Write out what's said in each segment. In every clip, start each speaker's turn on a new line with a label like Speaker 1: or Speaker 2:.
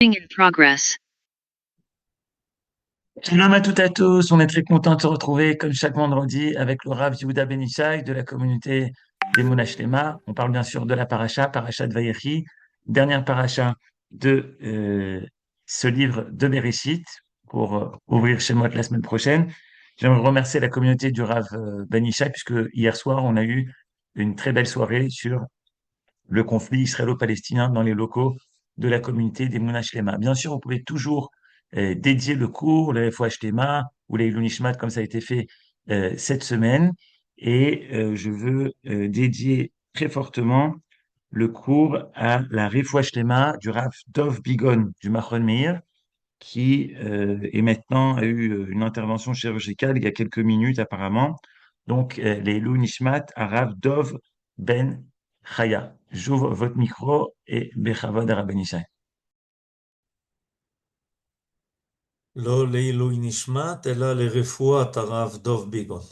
Speaker 1: In progress.
Speaker 2: Shalom à toutes et à tous, on est très content de se retrouver comme chaque vendredi avec le Rav Yehuda Ben Ishai de la communauté des Monash Lema. On parle bien sûr de la paracha de Vayechi, dernière paracha de ce livre de Bereshit pour ouvrir chez moi la semaine prochaine. J'aimerais remercier la communauté du Rav Ben Ishai puisque hier soir on a eu une très belle soirée sur le conflit israélo-palestinien dans les locaux de la communauté des Monash Lema. Bien sûr, vous pouvez toujours dédier le cours, le FOH Lema ou les Ilunishmat, comme ça a été fait cette semaine. Et je veux dédier très fortement le cours à la Refouach Lema du Rav Dov Bigon du Machon Meir, qui est maintenant a eu une intervention chirurgicale il y a quelques minutes apparemment. Donc, les Loup Nishmat, Arav Dov Ben Chaya. J'ouvre votre micro et Bechavod Araben Ishai.
Speaker 3: לא לעילוי נשמת, אלא לרפואת הרב דוב ביגון.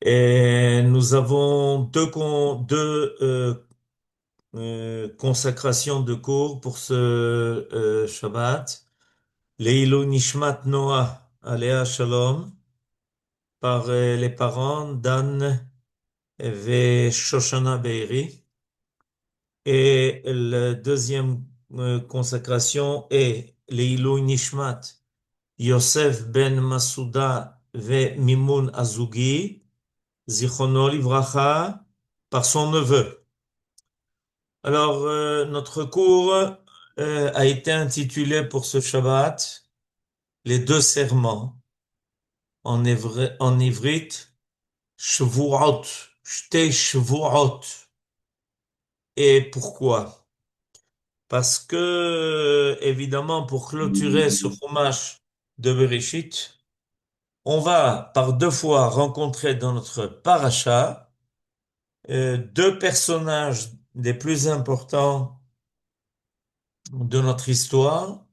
Speaker 3: Et nous avons deux consécrations de cours pour ce Shabbat. Leilou Nishmat Noah, Aléa Shalom, par les parents Dan et Shoshana Beiri. Et la deuxième consécration est Leilou Nishmat Yosef ben Masouda ve Mimoun Azougi, Zichrono Livracha, par son neveu. Alors, notre cours a été intitulé pour ce Shabbat les deux serments en ivrite, Shvuot, Shtei Shvuot. Et pourquoi? Parce que, évidemment, pour clôturer ce chumash de Bereshit, on va par deux fois rencontrer dans notre paracha deux personnages des plus importants de notre histoire,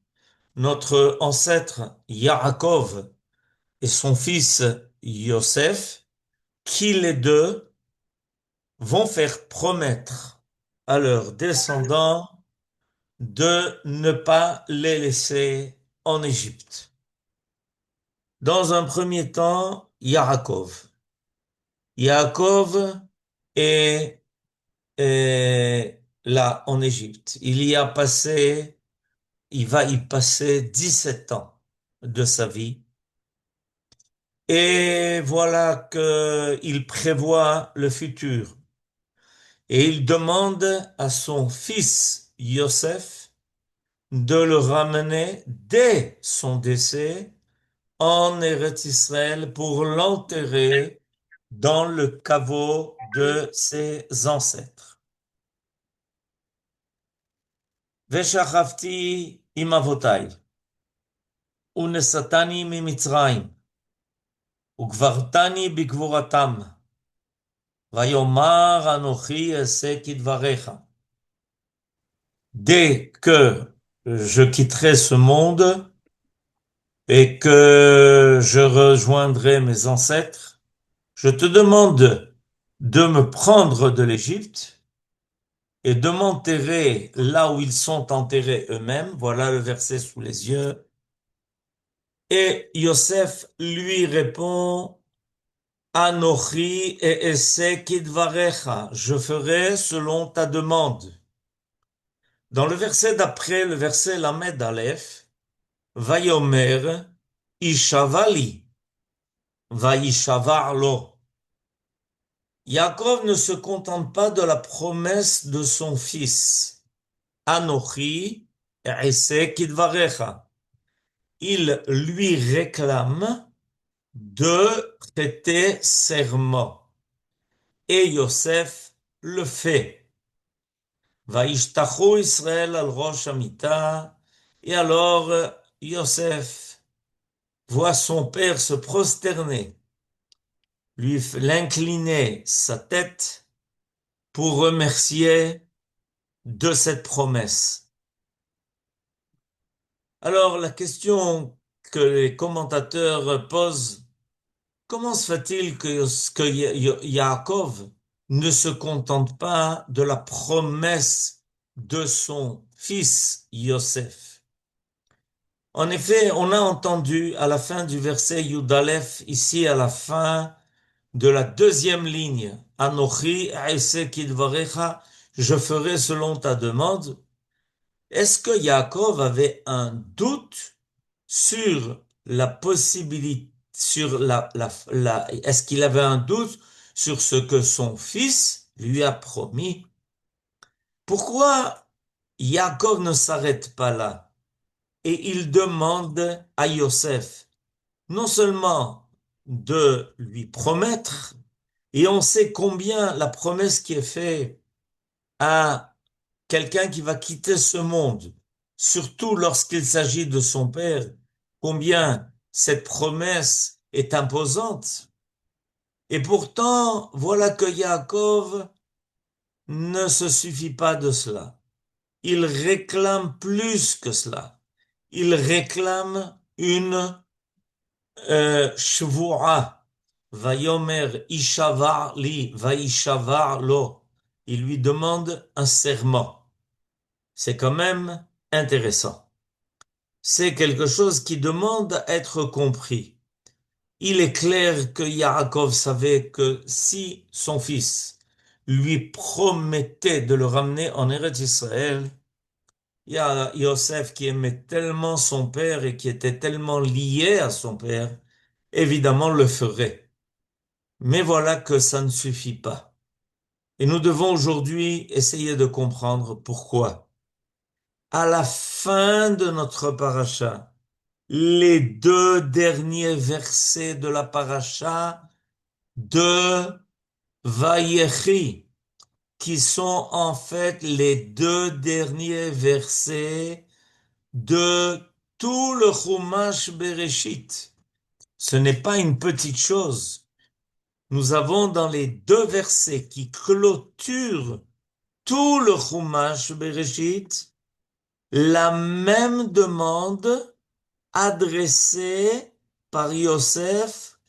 Speaker 3: notre ancêtre Yaakov et son fils Yosef, qui les deux vont faire promettre à leurs descendants de ne pas les laisser en Égypte. Dans un premier temps, Yaakov. Yaakov est là en Égypte. Il va y passer 17 ans de sa vie. Et voilà qu'il prévoit le futur. Et il demande à son fils Yosef de le ramener dès son décès en Eretz Israël pour l'enterrer dans le caveau de ses ancêtres. ושכבתי עם אבותיי, ונשאתני ממצרים, וגברתני בגבורתם, ויאמר אנוכי אעשה כדבריך. Dès que je quitterai ce monde et que je rejoindrai mes ancêtres, je te demande de me prendre de l'Égypte et de m'enterrer là où ils sont enterrés eux-mêmes. Voilà le verset sous les yeux. Et Yosef lui répond, Anochi et esse kidvarecha, je ferai selon ta demande. Dans le verset d'après, le verset Lamed Aleph, Vayomer, Ishavali, Vaishavar lo. Yaakov ne se contente pas de la promesse de son fils. Anochi et esse kidvarecha. Il lui réclame de prêter serment. Et Yosef le fait. Vaishtachu Israël al rosh hamita. Et alors Yosef voit son père se prosterner, lui l'incliner sa tête pour remercier de cette promesse. Alors la question que les commentateurs posent, comment se fait-il que Yaakov ne se contente pas de la promesse de son fils Yosef. En effet, on a entendu à la fin du verset Yudalef, ici à la fin de la deuxième ligne, Anochi aïse kidvarecha, je ferai selon ta demande. Est-ce que Yaakov avait un doute sur la possibilité, sur est-ce qu'il avait un doute sur ce que son fils lui a promis? Pourquoi Yaakov ne s'arrête pas là et il demande à Yosef non seulement de lui promettre, et on sait combien la promesse qui est faite à quelqu'un qui va quitter ce monde, surtout lorsqu'il s'agit de son père, combien cette promesse est imposante. Et pourtant, voilà que Yaakov ne se suffit pas de cela. Il réclame plus que cela. Il réclame une shvu'a. Vayomer ishavar li, vaishavar lo. Il lui demande un serment. C'est quand même intéressant. C'est quelque chose qui demande à être compris. Il est clair que Yaakov savait que si son fils lui promettait de le ramener en Eretz Israël, il y a Yosef qui aimait tellement son père et qui était tellement lié à son père, évidemment le ferait. Mais voilà que ça ne suffit pas. Et nous devons aujourd'hui essayer de comprendre pourquoi. À la fin de notre paracha, les deux derniers versets de la paracha de Vayechi, qui sont en fait les deux derniers versets de tout le Chumash Bereshit. Ce n'est pas une petite chose. Nous avons dans les deux versets qui clôturent tout le Chumash Bereshit la même demande adressée par Yosef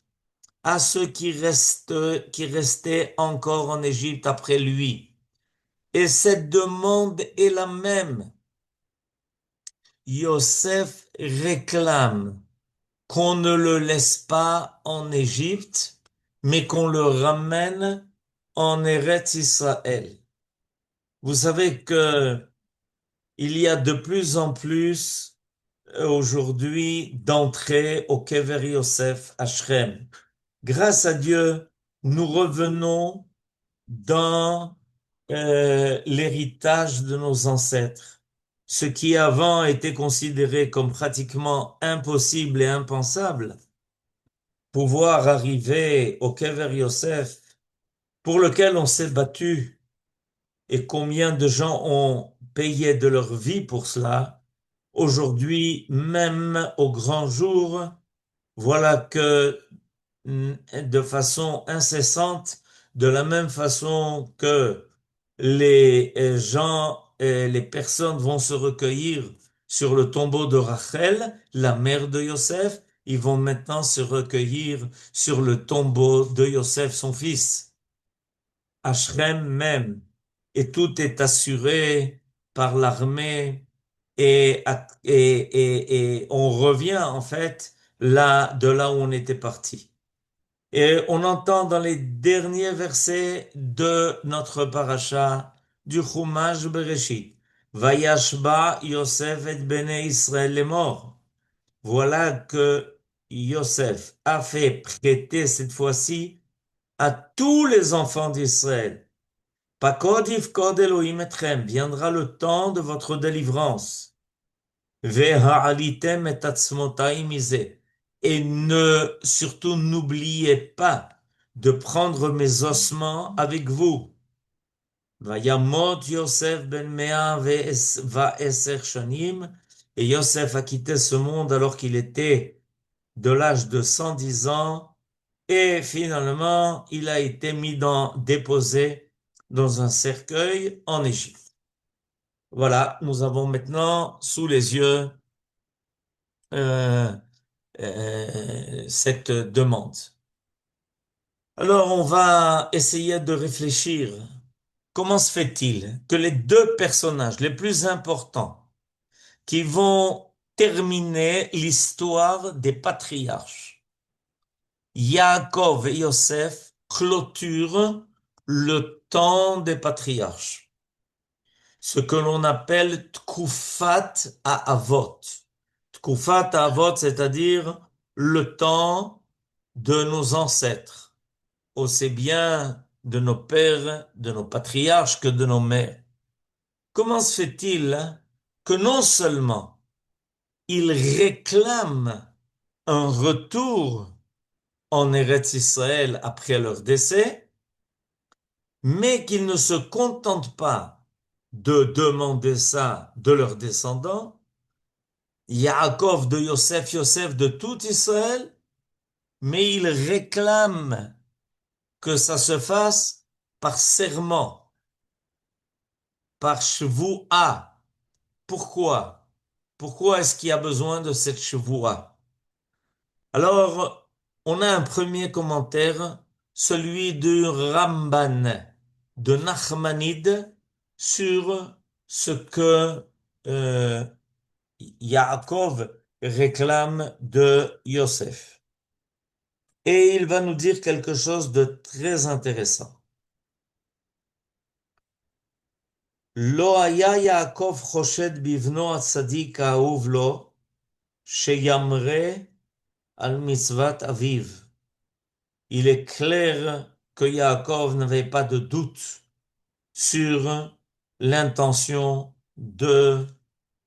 Speaker 3: à ceux qui restaient encore en Égypte après lui. Et cette demande est la même. Yosef réclame qu'on ne le laisse pas en Égypte, mais qu'on le ramène en Eretz Israël. Vous savez que il y a de plus en plus aujourd'hui d'entrées au Kever Yosef à Shrem. Grâce à Dieu, nous revenons dans l'héritage de nos ancêtres. Ce qui avant était considéré comme pratiquement impossible et impensable, pouvoir arriver au Kever Yosef, pour lequel on s'est battu, et combien de gens ont payé de leur vie pour cela, aujourd'hui, même au grand jour, voilà que de façon incessante, de la même façon que les gens et les personnes vont se recueillir sur le tombeau de Rachel, la mère de Yosef, ils vont maintenant se recueillir sur le tombeau de Yosef, son fils, à Shrem même. Et tout est assuré par l'armée et on revient en fait de là où on était parti. Et on entend dans les derniers versets de notre paracha du Chumash Bereshit, Vayashba Yosef et Bnei Israël est mort. Voilà que Yosef a fait prêter cette fois-ci à tous les enfants d'Israël. Pakod yifkod Elohim etchem, viendra le temps de votre délivrance. Ve'ha'alitem et atzmotai miseh. Et surtout n'oubliez pas de prendre mes ossements avec vous. Vayamot Yosef ben Mea va'eser shanim. Et Yosef a quitté ce monde alors qu'il était de l'âge de 110 ans. Et finalement, il a été déposé dans un cercueil en Égypte. Voilà, nous avons maintenant sous les yeux euh, cette demande. Alors, on va essayer de réfléchir comment se fait-il que les deux personnages les plus importants qui vont terminer l'histoire des patriarches, Yaakov et Yosef, clôturent le temps des patriarches, ce que l'on appelle Tkufat Avot. Tkufat Avot, c'est-à-dire le temps de nos ancêtres, aussi bien de nos pères, de nos patriarches que de nos mères. Comment se fait-il que non seulement ils réclament un retour en Eretz Israël après leur décès, mais qu'ils ne se contentent pas de demander ça de leurs descendants, Yaakov de Yosef, Yosef de tout Israël, mais ils réclament que ça se fasse par serment, par shvuah. Pourquoi? Pourquoi est-ce qu'il y a besoin de cette shvuah? Alors, on a un premier commentaire, celui du Ramban de Nachmanide sur ce que euh, Yaakov réclame de Yosef. Et il va nous dire quelque chose de très intéressant. Lo haya Yaakov choshed bivno atzadik ha'ahuv lo, sheyamre al mitzvat aviv. Il est clair que Yaakov n'avait pas de doute sur l'intention de,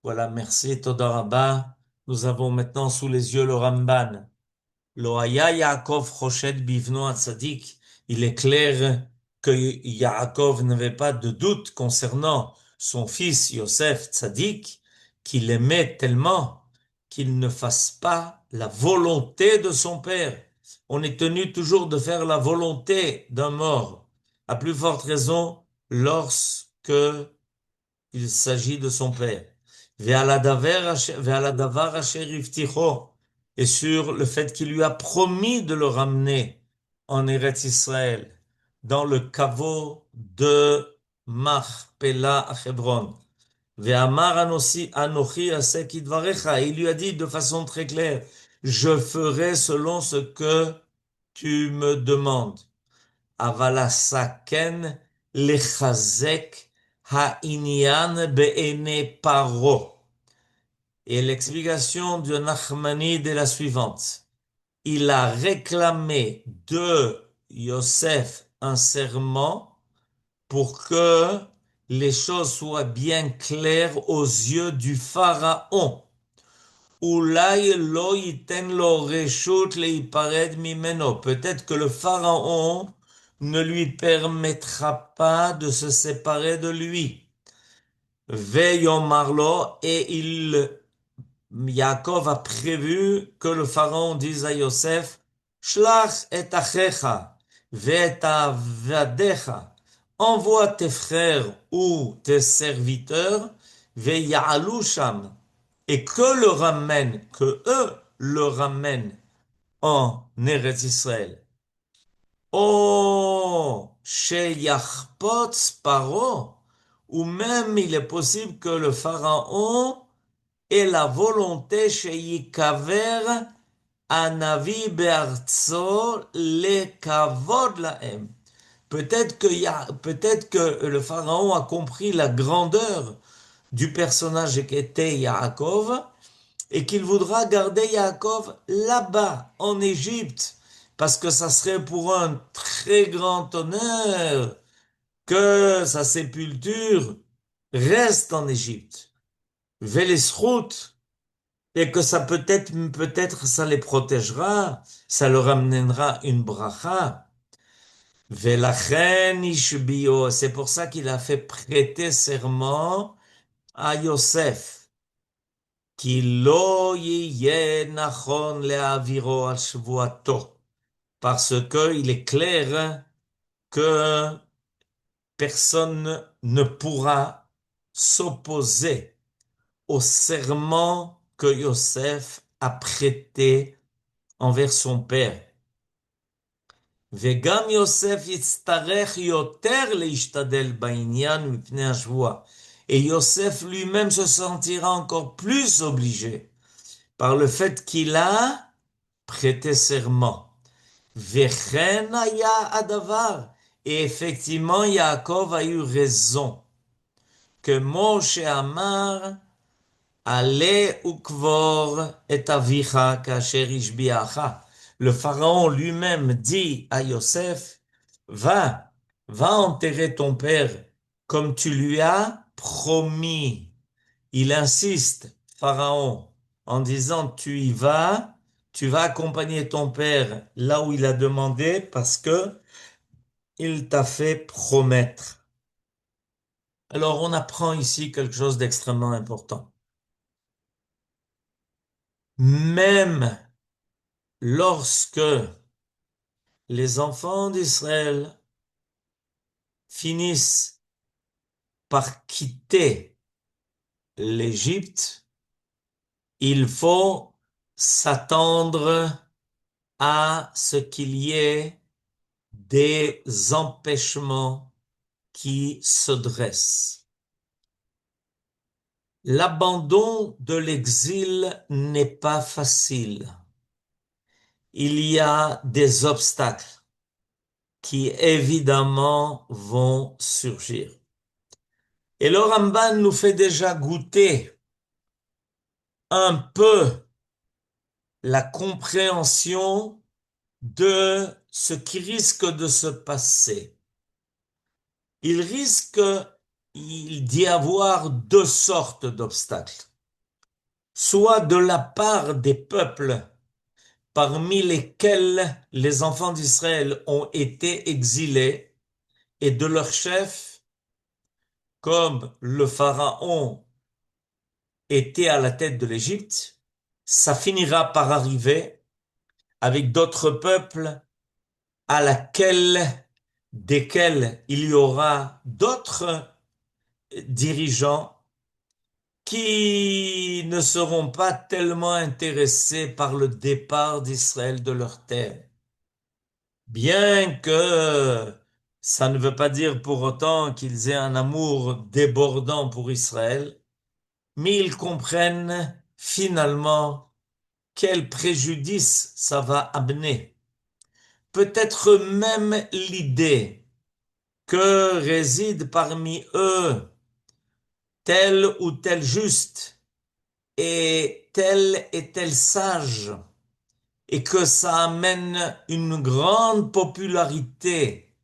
Speaker 3: voilà, merci Toda Rabba, nous avons maintenant sous les yeux le Ramban. Lo haya Yaakov choshed bivno atzadik. Il est clair que Yaakov n'avait pas de doute concernant son fils Yosef Tzadik, qu'il aimait tellement qu'il ne fasse pas la volonté de son père. On est tenu toujours de faire la volonté d'un mort, à plus forte raison lorsque il s'agit de son père. Ve'aladavar asher ivticho, et sur le fait qu'il lui a promis de le ramener en Eretz Israël, dans le caveau de Machpela à Hebron. Ve'amar anochi aseh kidvarecha, il lui a dit de façon très claire, je ferai selon ce que tu me demandes. Avalasaken lechazek ha'inyan be'ene paro. Et l'explication de Nachmanide est la suivante. Il a réclamé de Yosef un serment pour que les choses soient bien claires aux yeux du pharaon. Ulay lo yiten lo reshut leipared mimeno. Peut-être que le pharaon ne lui permettra pas de se séparer de lui. Veyomarlo, et Yaakov a prévu que le pharaon dise à Yosef, Shlach et achecha, ve'et avadecha, envoie tes frères ou tes serviteurs, ve'ya'alu sham, et que eux le ramènent en Eretz Israël. Oh, sheyachpotz paro, ou même il est possible que le pharaon ait la volonté sheyikaver anavi be'artso le kavod lahem. Peut-être que le pharaon a compris la grandeur du personnage qu'était Yaakov et qu'il voudra garder Yaakov là-bas, en Égypte, parce que ça serait pour un très grand honneur que sa sépulture reste en Égypte. Vélisrout, et que ça peut-être ça les protégera, ça leur amènera une bracha. Velachen ishbio, c'est pour ça qu'il a fait prêter serment à Yosef. Ki lo yeh nachon le'aviro al shvuato. Parce que il est clair que personne ne pourra s'opposer au serment que Yosef a prêté envers son père. וגם יוסף יצטרך יותר להשתדל בעניין מפני השבועה. Et Yosef lui-même se sentira encore plus obligé par le fait qu'il a prêté serment. וכן היה הדבר. Et effectivement, Yaakov a eu raison. Que Moshe אמר, עלה וקבור את אביך כאשר השביעך. Le pharaon lui-même dit à Yosef, va enterrer ton père comme tu lui as promis. Il insiste, Pharaon, en disant, tu vas accompagner ton père là où il a demandé parce que il t'a fait promettre. Alors on apprend ici quelque chose d'extrêmement important. Même lorsque les enfants d'Israël finissent par quitter l'Égypte, il faut s'attendre à ce qu'il y ait des empêchements qui se dressent. L'abandon de l'exil n'est pas facile. Il y a des obstacles qui évidemment vont surgir. Et le Ramban nous fait déjà goûter un peu la compréhension de ce qui risque de se passer. Il risque d'y avoir deux sortes d'obstacles. Soit de la part des peuples parmi lesquels les enfants d'Israël ont été exilés et de leurs chefs, comme le pharaon était à la tête de l'Égypte, ça finira par arriver avec d'autres peuples desquels il y aura d'autres dirigeants qui ne seront pas tellement intéressés par le départ d'Israël de leur terre. Bien que ça ne veut pas dire pour autant qu'ils aient un amour débordant pour Israël, mais ils comprennent finalement quel préjudice ça va amener. Peut-être même l'idée que réside parmi eux tel ou tel juste et tel sage, et que ça amène une grande popularité,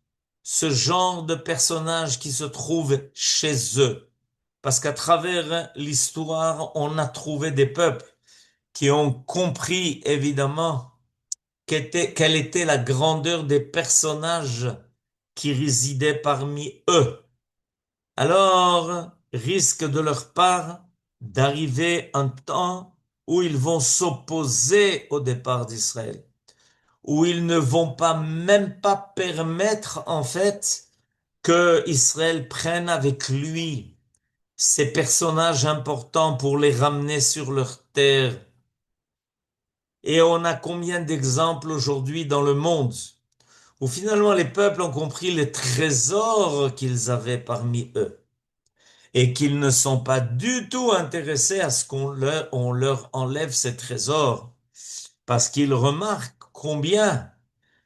Speaker 3: ce genre de personnages qui se trouvent chez eux. Parce qu'à travers l'histoire, on a trouvé des peuples qui ont compris évidemment quelle était la grandeur des personnages qui résidaient parmi eux. Alors, risque de leur part d'arriver un temps où ils vont s'opposer au départ d'Israël, où ils ne vont pas même pas permettre en fait que Israël prenne avec lui ces personnages importants pour les ramener sur leur terre. Et on a combien d'exemples aujourd'hui dans le monde où finalement les peuples ont compris les trésors qu'ils avaient parmi eux et qu'ils ne sont pas du tout intéressés à ce on leur enlève ces trésors parce qu'ils remarquent combien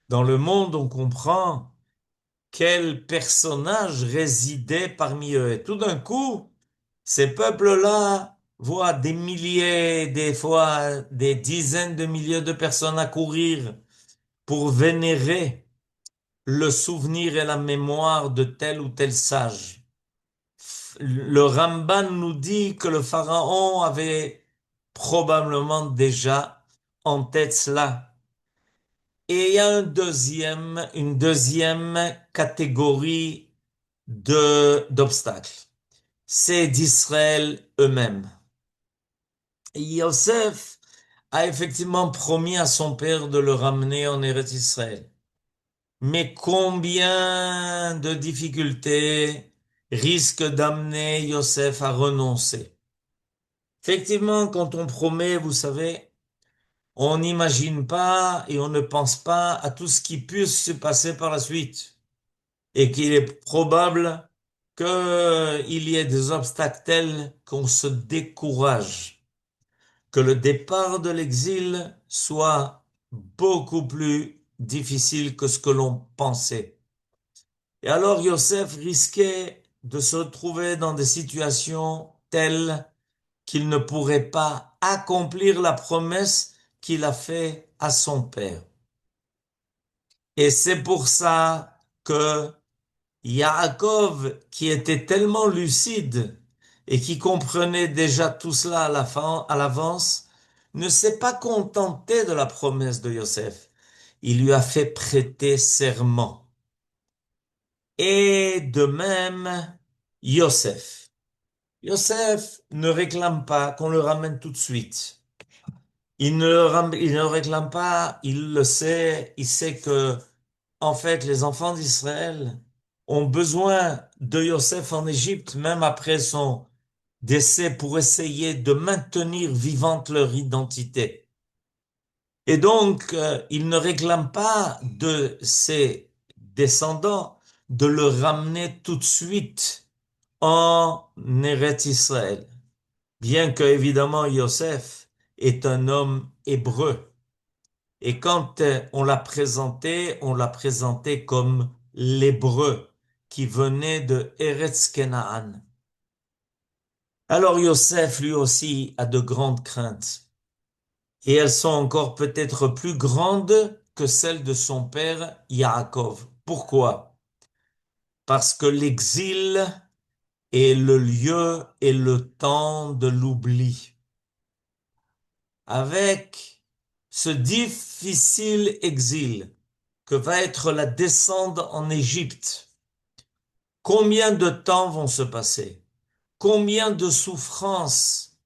Speaker 3: dans le monde on comprend quel personnage résidait parmi eux. Et tout d'un coup, ces peuples-là voient des milliers, des fois des dizaines de milliers de personnes accourir pour vénérer le souvenir et la mémoire de tel ou tel sage. Le Ramban nous dit que le pharaon avait probablement déjà en tête cela. Et il y a une deuxième catégorie d'obstacles. C'est d'Israël eux-mêmes. Et Yosef a effectivement promis à son père de le ramener en Eretz Israël. Mais combien de difficultés risquent d'amener Yosef à renoncer? Effectivement, quand on promet, vous savez, on n'imagine pas et on ne pense pas à tout ce qui puisse se passer par la suite. Et qu'il est probable qu'il y ait des obstacles tels qu'on se décourage, que le départ de l'exil soit beaucoup plus difficile que ce que l'on pensait. Et alors Yosef risquait de se retrouver dans des situations telles qu'il ne pourrait pas accomplir la promesse qu'il a faite à son père. Et c'est pour ça que Yaakov, qui était tellement lucide et qui comprenait déjà tout cela à l'avance, ne s'est pas contenté de la promesse de Yosef. Il lui a fait prêter serment. Et de même, Yosef. Yosef ne réclame pas qu'on le ramène tout de suite. Il ne réclame pas, il le sait, il sait que, en fait, les enfants d'Israël ont besoin de Yosef en Égypte, même après son décès, pour essayer de maintenir vivante leur identité. Et donc, il ne réclame pas de ses descendants de le ramener tout de suite en Eretz Israël. Bien que, évidemment, Yosef est un homme hébreu. Et quand on l'a présenté comme l'hébreu qui venait de Eretz Kenaan. Alors Yosef, lui aussi, a de grandes craintes. Et elles sont encore peut-être plus grandes que celles de son père Yaakov. Pourquoi? Parce que l'exil est le lieu et le temps de l'oubli. Avec ce difficile exil que va être la descente en Égypte, combien de temps vont se passer? Combien de souffrances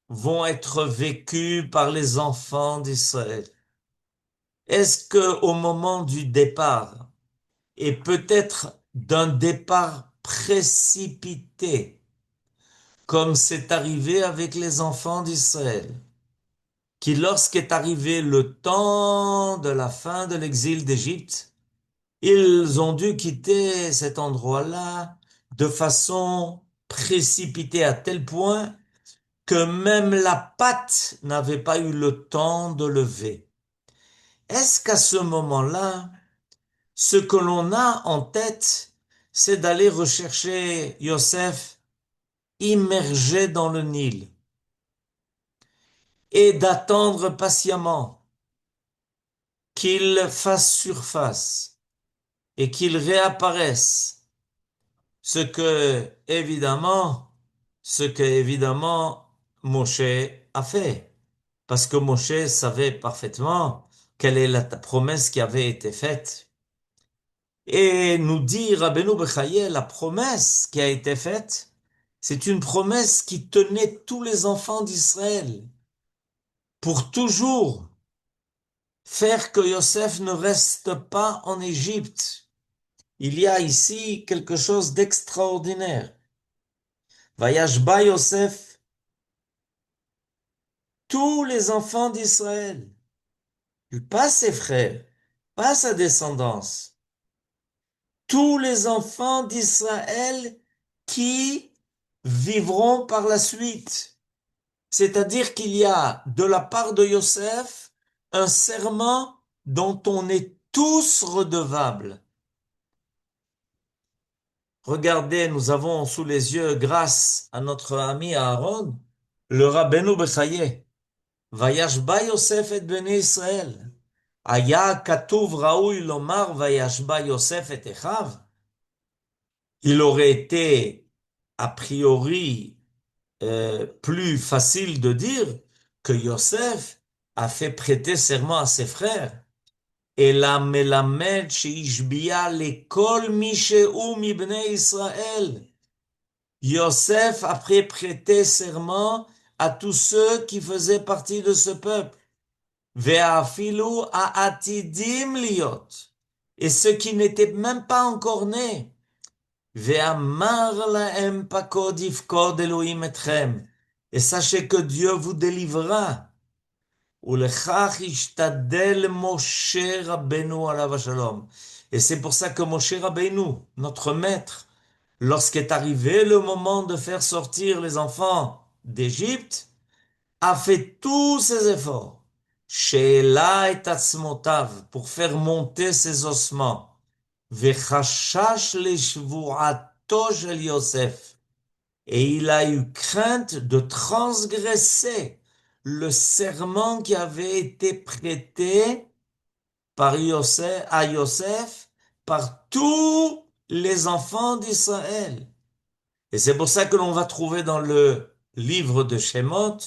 Speaker 3: vont être vécues par les enfants d'Israël? Est-ce que au moment du départ, et peut-être d'un départ précipité, comme c'est arrivé avec les enfants d'Israël, qui lorsqu'est arrivé le temps de la fin de l'exil d'Égypte, ils ont dû quitter cet endroit-là de façon précipitée à tel point que même la patte n'avait pas eu le temps de lever. Est-ce qu'à ce moment-là, ce que l'on a en tête, c'est d'aller rechercher Yosef immergé dans le Nil et d'attendre patiemment qu'il fasse surface et qu'il réapparaisse, ce que évidemment Moshe a fait, parce que Moshe savait parfaitement quelle est la promesse qui avait été faite. Et nous dit Rabbeinu Bechaye, la promesse qui a été faite, c'est une promesse qui tenait tous les enfants d'Israël pour toujours faire que Yosef ne reste pas en Égypte. Il y a ici quelque chose d'extraordinaire. Vayashba Yosef, tous les enfants d'Israël, pas ses frères, pas sa descendance, tous les enfants d'Israël qui vivront par la suite. C'est-à-dire qu'il y a de la part de Yosef un serment dont on est tous redevables. Regardez, nous avons sous les yeux, grâce à notre ami Aaron, le Rabbeinu Bechaye. Vayashba Yosef et Bnei Israël. Aya katuv raoui lomar vayashba Yosef et Echav. Il aurait été, a priori, plus facile de dire que Yosef a fait prêter serment à ses frères. Et la melamed sheishbia lekol mi she'u mibnei Israël. Yosef a fait prêter serment à tous ceux qui faisaient partie de ce peuple. Ve'afilu ha'atidim liot. Et ceux qui n'étaient même pas encore nés. Ve'amar lahem pakod yifkod Elohim etchem. Et sachez que Dieu vous délivrera. ולכך השתדל Moshe Rabbeinu alav hashalom. Et c'est pour ça que Moshe Rabbeinu, notre maître, lorsqu'est arrivé le moment de faire sortir les enfants d'Égypte, a fait tous ses efforts. Sheela et atzmotav, pour faire monter ses ossements. Vechashash leshvuato shel Yosef. Et il a eu crainte de transgresser le serment qui avait été prêté par Yosef, à Yosef par tous les enfants d'Israël. Et c'est pour ça que l'on va trouver dans le livre de Shemot,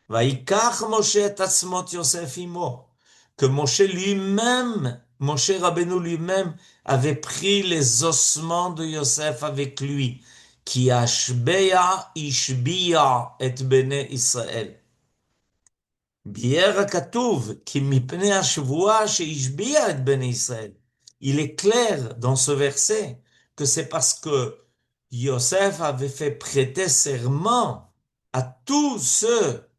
Speaker 3: Vaikach Moshe et atzmot Yosef imo, que Moshe lui-même, Moshe Rabbeinu lui-même, avait pris les ossements de Yosef avec lui, qui ashbeya ishbiya et bene Israël. Bier hakatuv, ki mipnei hashvua sheishbiya et bene Israël. Il est clair dans ce verset que c'est parce que Yosef avait fait prêter serment à tous ceux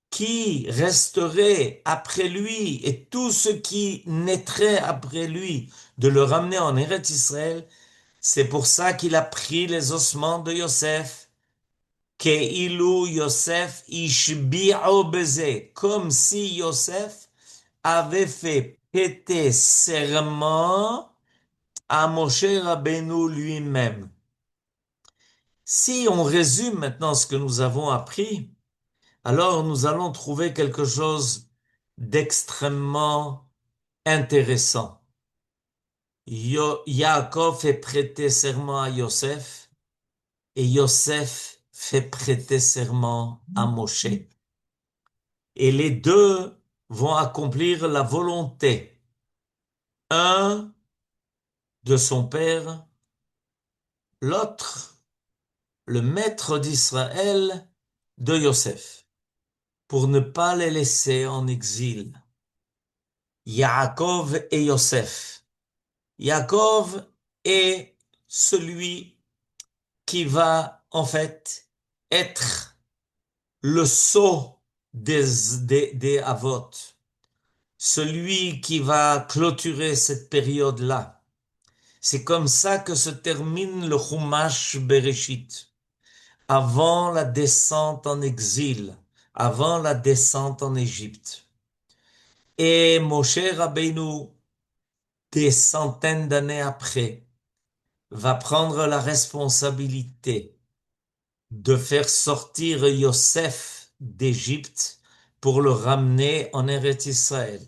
Speaker 3: qui resteraient après lui et tous ceux qui naîtraient après lui de le ramener en Eretz Israël. C'est pour ça qu'il a pris les ossements de Yosef, Keilu Yosef ishbi'o beze, comme si Yosef avait fait prêter serment à Moshe Rabbeinu lui-même. Si on résume maintenant ce que nous avons appris, alors nous allons trouver quelque chose d'extrêmement intéressant. Yaakov fait prêter serment à Yosef et Yosef fait prêter serment à Moshe. Et les deux vont accomplir la volonté, un de son père, l'autre, le maître d'Israël, de Yosef, pour ne pas les laisser en exil. Yaakov et Yosef. Yaakov est celui qui va en fait être le sceau des Avot, celui qui va clôturer cette période-là. C'est comme ça que se termine le Chumash Bereshit, avant la descente en exil, avant la descente en Égypte. Et Moshe Rabbeinu, des centaines d'années après, va prendre la responsabilité de faire sortir Yosef d'Égypte pour le ramener en Eretz Israël.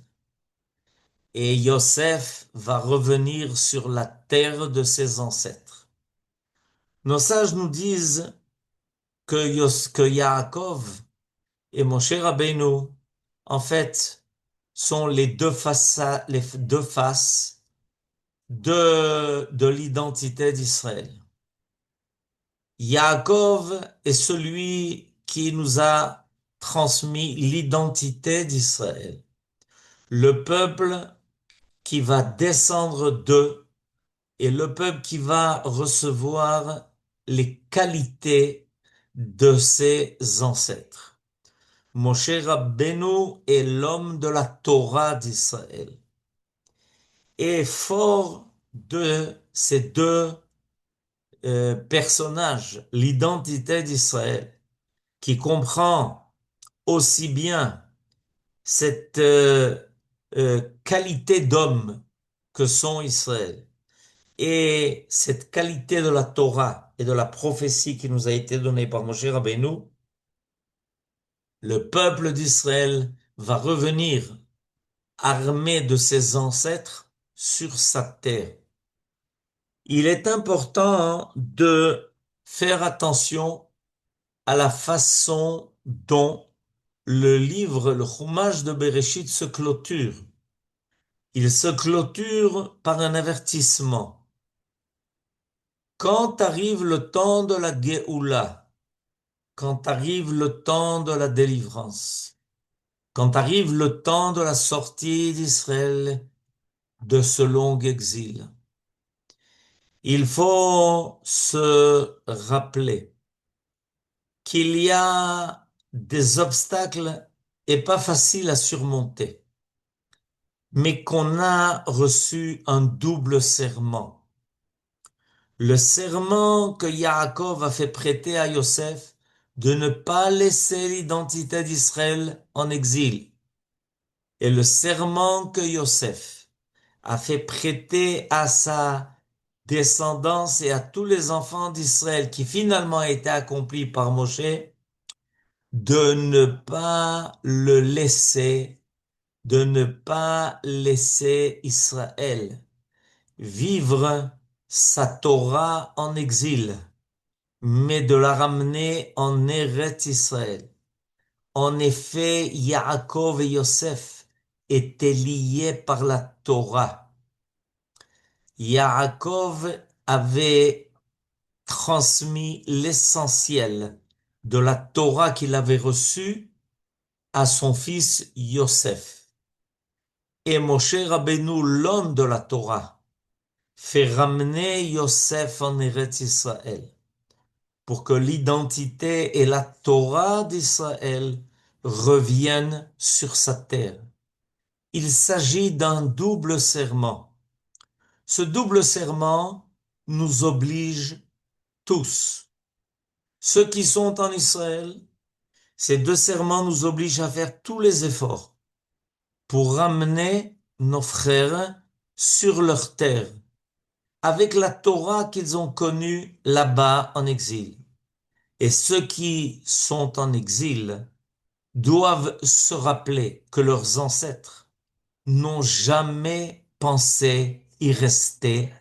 Speaker 3: Et Yosef va revenir sur la terre de ses ancêtres. Nos sages nous disent que Yaakov et Moshe Rabbeinu, en fait, sont les deux faces de l'identité d'Israël. Yaakov est celui qui nous a transmis l'identité d'Israël, le peuple qui va descendre d'eux et le peuple qui va recevoir les qualités de ses ancêtres. Moshe Rabbeinu est l'homme de la Torah d'Israël. Et fort de ces deux personnages, l'identité d'Israël, qui comprend aussi bien cette qualité d'homme que sont Israël et cette qualité de la Torah et de la prophétie qui nous a été donnée par Moshe Rabbeinu, le peuple d'Israël va revenir armé de ses ancêtres sur sa terre. Il est important de faire attention à la façon dont le livre, le Chumash de Bereshit se clôture. Il se clôture par un avertissement. Quand arrive le temps de la Géoula, quand arrive le temps de la délivrance, quand arrive le temps de la sortie d'Israël de ce long exil, il faut se rappeler qu'il y a des obstacles et pas facile à surmonter, mais qu'on a reçu un double serment. Le serment que Yaakov a fait prêter à Yosef de ne pas laisser l'identité d'Israël en exil. Et le serment que Yosef a fait prêter à sa descendance et à tous les enfants d'Israël qui finalement a été accompli par Moshe, de ne pas le laisser, de ne pas laisser Israël vivre sa Torah en exil, mais de la ramener en Eretz Israël. En effet, Yaakov et Yosef étaient liés par la Torah. Yaakov avait transmis l'essentiel de la Torah qu'il avait reçue à son fils Yosef. Et Moshe Rabbeinu, l'homme de la Torah, fait ramener Yosef en Eretz Israël pour que l'identité et la Torah d'Israël reviennent sur sa terre. Il s'agit d'un double serment. Ce double serment nous oblige tous. Ceux qui sont en Israël, ces deux serments nous obligent à faire tous les efforts pour ramener nos frères sur leur terre, avec la Torah qu'ils ont connue là-bas en exil. Et ceux qui sont en exil doivent se rappeler que leurs ancêtres n'ont jamais pensé y rester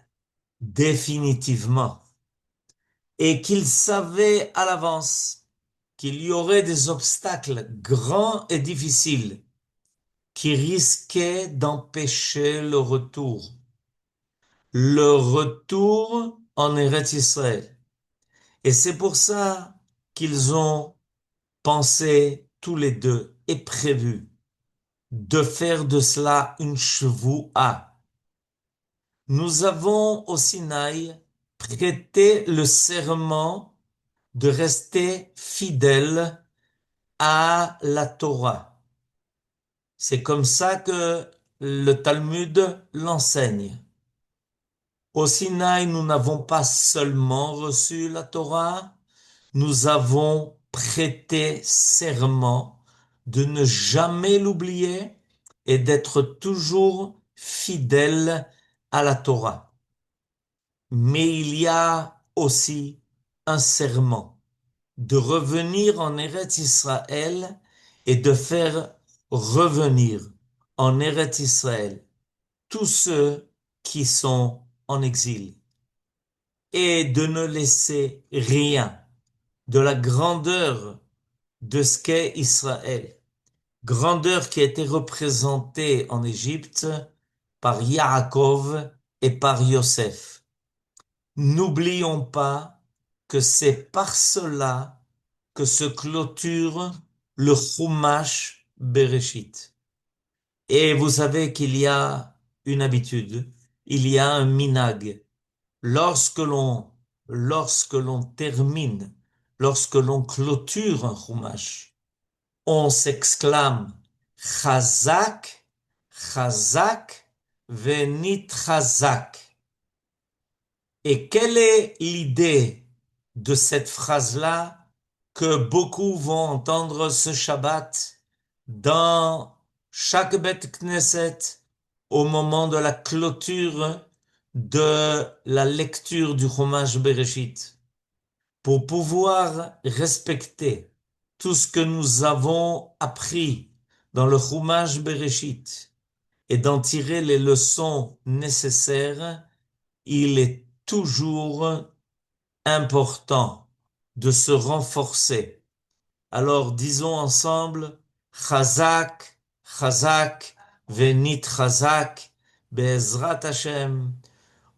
Speaker 3: définitivement et qu'ils savaient à l'avance qu'il y aurait des obstacles grands et difficiles qui risquaient d'empêcher le retour en Eretz Israël. Et c'est pour ça qu'ils ont pensé tous les deux et prévu de faire de cela une chevoua. Nous avons au Sinaï prêté le serment de rester fidèle à la Torah. C'est comme ça que le Talmud l'enseigne. Au Sinaï, nous n'avons pas seulement reçu la Torah, nous avons prêté serment de ne jamais l'oublier et d'être toujours fidèle à la Torah. Mais il y a aussi un serment de revenir en Eretz Israël et de faire revenir en Eretz Israël tous ceux qui sont en exil et de ne laisser rien de la grandeur de ce qu'est Israël, grandeur qui a été représentée en Égypte par Yaakov et par Yosef. N'oublions pas que c'est par cela que se clôture le Chumash Bereshit. Et vous savez qu'il y a une habitude, il y a un minag. Lorsque l'on termine, lorsque l'on clôture un Chumash, on s'exclame Chazak, Chazak, Venit Chazak. Et quelle est l'idée de cette phrase-là que beaucoup vont entendre ce Shabbat dans chaque Beth Knesset au moment de la clôture de la lecture du Chumash Bereshit, pour pouvoir respecter tout ce que nous avons appris dans le Chumash Bereshit et d'en tirer les leçons nécessaires, il est toujours important de se renforcer. Alors disons ensemble Chazak, Chazak, Venit Chazak, Be'ezrat Hashem,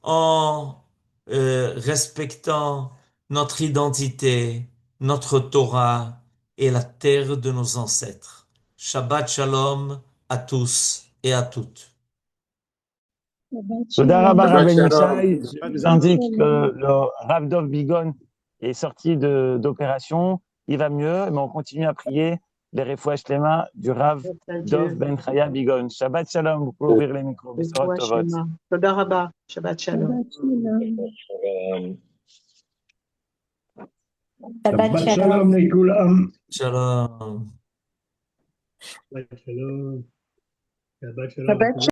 Speaker 3: en respectant notre identité, notre Torah et la terre de nos ancêtres. Shabbat Shalom à tous et à toutes.
Speaker 2: Toda Rabba
Speaker 1: Shabbat
Speaker 2: Rabbeinu
Speaker 1: Shalom.
Speaker 2: Shai, je vous indique que le Rav Dov Bigon est sorti d'opération. Il va mieux, mais on continue à prier les refoua shlema du Rav Dov Ben Chaya Bigon. Shabbat shalom, vous pouvez ouvrir les micros. Bessorot tovot.
Speaker 1: תודה רבה, שבת שלום.
Speaker 4: שבת
Speaker 5: שבת
Speaker 4: שלום.
Speaker 5: שלום לכולם.
Speaker 3: Shalom.
Speaker 5: שבת שלום. שבת שלום.
Speaker 1: שבת